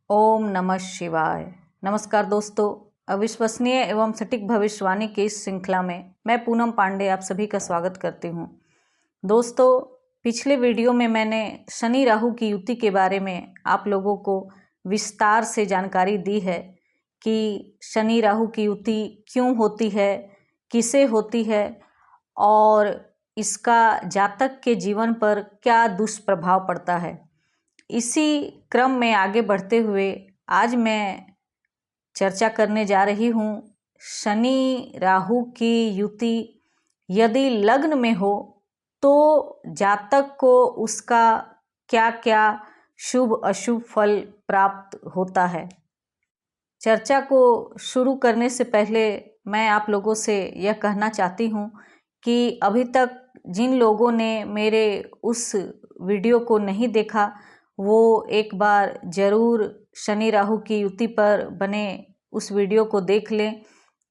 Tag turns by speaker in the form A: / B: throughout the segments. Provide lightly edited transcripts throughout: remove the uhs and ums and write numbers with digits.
A: ओम नमः शिवाय। नमस्कार दोस्तों, अविश्वसनीय एवं सटीक भविष्यवाणी की इस श्रृंखला में मैं पूनम पांडे आप सभी का स्वागत करती हूँ। दोस्तों, पिछले वीडियो में मैंने शनि राहु की युति के बारे में आप लोगों को विस्तार से जानकारी दी है कि शनि राहु की युति क्यों होती है, किसे होती है और इसका जातक के जीवन पर क्या दुष्प्रभाव पड़ता है। इसी क्रम में आगे बढ़ते हुए आज मैं चर्चा करने जा रही हूँ शनि राहु की युति यदि लग्न में हो तो जातक को उसका क्या क्या शुभ अशुभ फल प्राप्त होता है। चर्चा को शुरू करने से पहले मैं आप लोगों से यह कहना चाहती हूँ कि अभी तक जिन लोगों ने मेरे उस वीडियो को नहीं देखा वो एक बार ज़रूर शनि राहु की युति पर बने उस वीडियो को देख लें,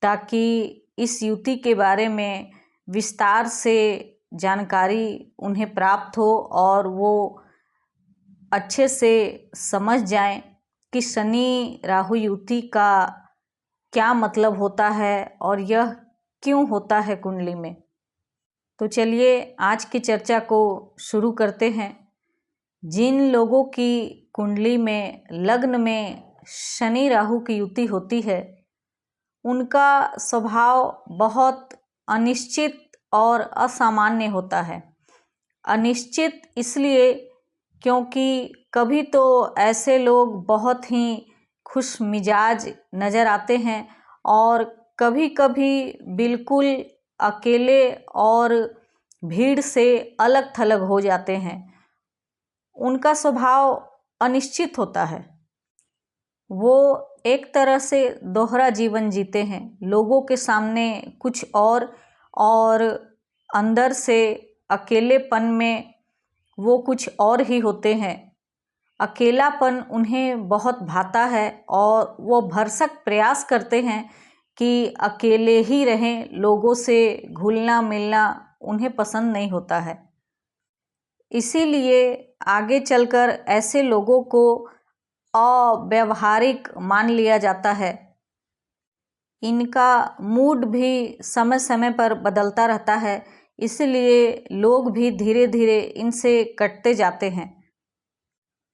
A: ताकि इस युति के बारे में विस्तार से जानकारी उन्हें प्राप्त हो और वो अच्छे से समझ जाएं कि शनि राहु युति का क्या मतलब होता है और यह क्यों होता है कुंडली में। तो चलिए आज की चर्चा को शुरू करते हैं। जिन लोगों की कुंडली में लग्न में शनि राहु की युति होती है उनका स्वभाव बहुत अनिश्चित और असामान्य होता है। अनिश्चित इसलिए क्योंकि कभी तो ऐसे लोग बहुत ही खुश मिजाज नज़र आते हैं और कभी कभी बिल्कुल अकेले और भीड़ से अलग थलग हो जाते हैं। उनका स्वभाव अनिश्चित होता है। वो एक तरह से दोहरा जीवन जीते हैं, लोगों के सामने कुछ और अंदर से अकेलेपन में वो कुछ और ही होते हैं। अकेलापन उन्हें बहुत भाता है और वो भरसक प्रयास करते हैं कि अकेले ही रहें, लोगों से घुलना मिलना उन्हें पसंद नहीं होता है। इसीलिए आगे चलकर ऐसे लोगों को अव्यावहारिक मान लिया जाता है। इनका मूड भी समय समय पर बदलता रहता है, इसलिए लोग भी धीरे धीरे इनसे कटते जाते हैं।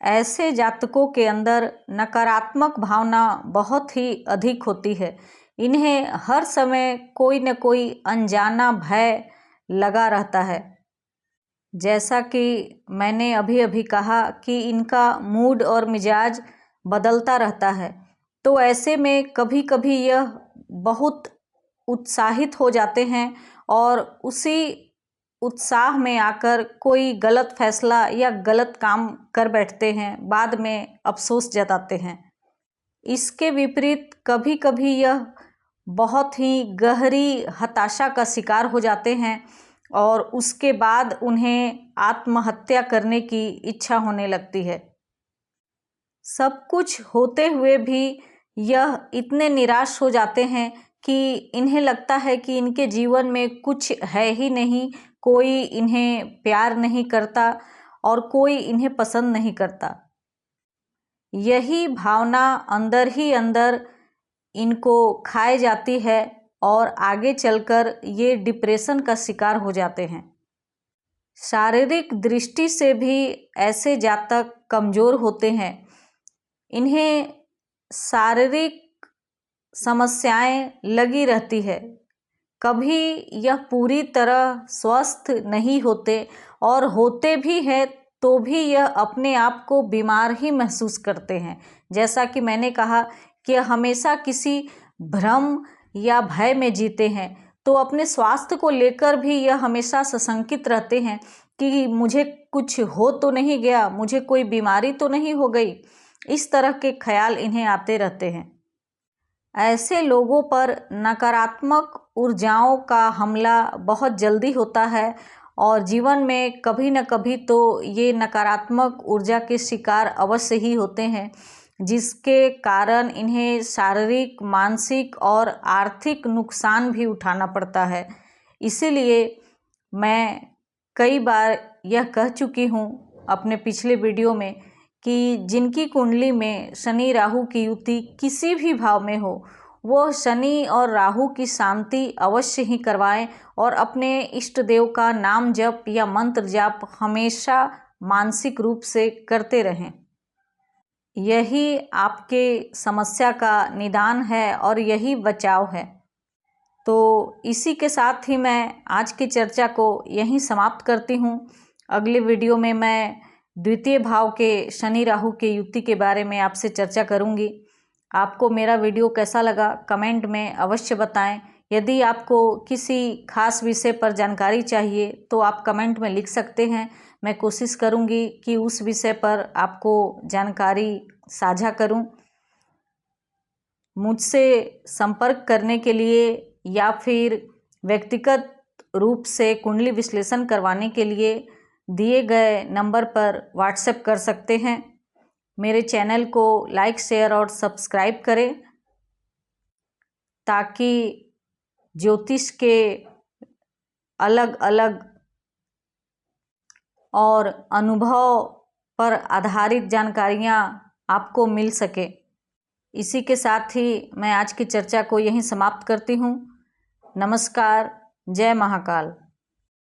A: ऐसे जातकों के अंदर नकारात्मक भावना बहुत ही अधिक होती है। इन्हें हर समय कोई न कोई अनजाना भय लगा रहता है। जैसा कि मैंने अभी अभी कहा कि इनका मूड और मिजाज बदलता रहता है, तो ऐसे में कभी कभी यह बहुत उत्साहित हो जाते हैं और उसी उत्साह में आकर कोई गलत फैसला या गलत काम कर बैठते हैं, बाद में अफसोस जताते हैं। इसके विपरीत कभी कभी यह बहुत ही गहरी हताशा का शिकार हो जाते हैं और उसके बाद उन्हें आत्महत्या करने की इच्छा होने लगती है। सब कुछ होते हुए भी यह इतने निराश हो जाते हैं कि इन्हें लगता है कि इनके जीवन में कुछ है ही नहीं, कोई इन्हें प्यार नहीं करता और कोई इन्हें पसंद नहीं करता। यही भावना अंदर ही अंदर इनको खाए जाती है और आगे चलकर ये डिप्रेशन का शिकार हो जाते हैं। शारीरिक दृष्टि से भी ऐसे जातक कमज़ोर होते हैं। इन्हें शारीरिक समस्याएं लगी रहती है, कभी यह पूरी तरह स्वस्थ नहीं होते और होते भी हैं तो भी यह अपने आप को बीमार ही महसूस करते हैं। जैसा कि मैंने कहा कि हमेशा किसी भ्रम या भय में जीते हैं, तो अपने स्वास्थ्य को लेकर भी यह हमेशा सशंकित रहते हैं कि मुझे कुछ हो तो नहीं गया, मुझे कोई बीमारी तो नहीं हो गई। इस तरह के ख्याल इन्हें आते रहते हैं। ऐसे लोगों पर नकारात्मक ऊर्जाओं का हमला बहुत जल्दी होता है और जीवन में कभी न कभी तो ये नकारात्मक ऊर्जा के शिकार अवश्य ही होते हैं, जिसके कारण इन्हें शारीरिक, मानसिक और आर्थिक नुकसान भी उठाना पड़ता है। इसीलिए मैं कई बार यह कह चुकी हूँ अपने पिछले वीडियो में कि जिनकी कुंडली में शनि राहु की युति किसी भी भाव में हो, वो शनि और राहु की शांति अवश्य ही करवाएं और अपने इष्ट देव का नाम जप या मंत्र जाप हमेशा मानसिक रूप से करते रहें। यही आपके समस्या का निदान है और यही बचाव है। तो इसी के साथ ही मैं आज की चर्चा को यहीं समाप्त करती हूँ। अगले वीडियो में मैं द्वितीय भाव के शनि राहु के युति के बारे में आपसे चर्चा करूँगी। आपको मेरा वीडियो कैसा लगा कमेंट में अवश्य बताएं। यदि आपको किसी खास विषय पर जानकारी चाहिए तो आप कमेंट में लिख सकते हैं। मैं कोशिश करूँगी कि उस विषय पर आपको जानकारी साझा करूँ। मुझसे संपर्क करने के लिए या फिर व्यक्तिगत रूप से कुंडली विश्लेषण करवाने के लिए दिए गए नंबर पर व्हाट्सएप कर सकते हैं। मेरे चैनल को लाइक शेयर और सब्सक्राइब करें ताकि ज्योतिष के अलग अलग और अनुभव पर आधारित जानकारियाँ आपको मिल सके। इसी के साथ ही मैं आज की चर्चा को यहीं समाप्त करती हूँ। नमस्कार। जय महाकाल।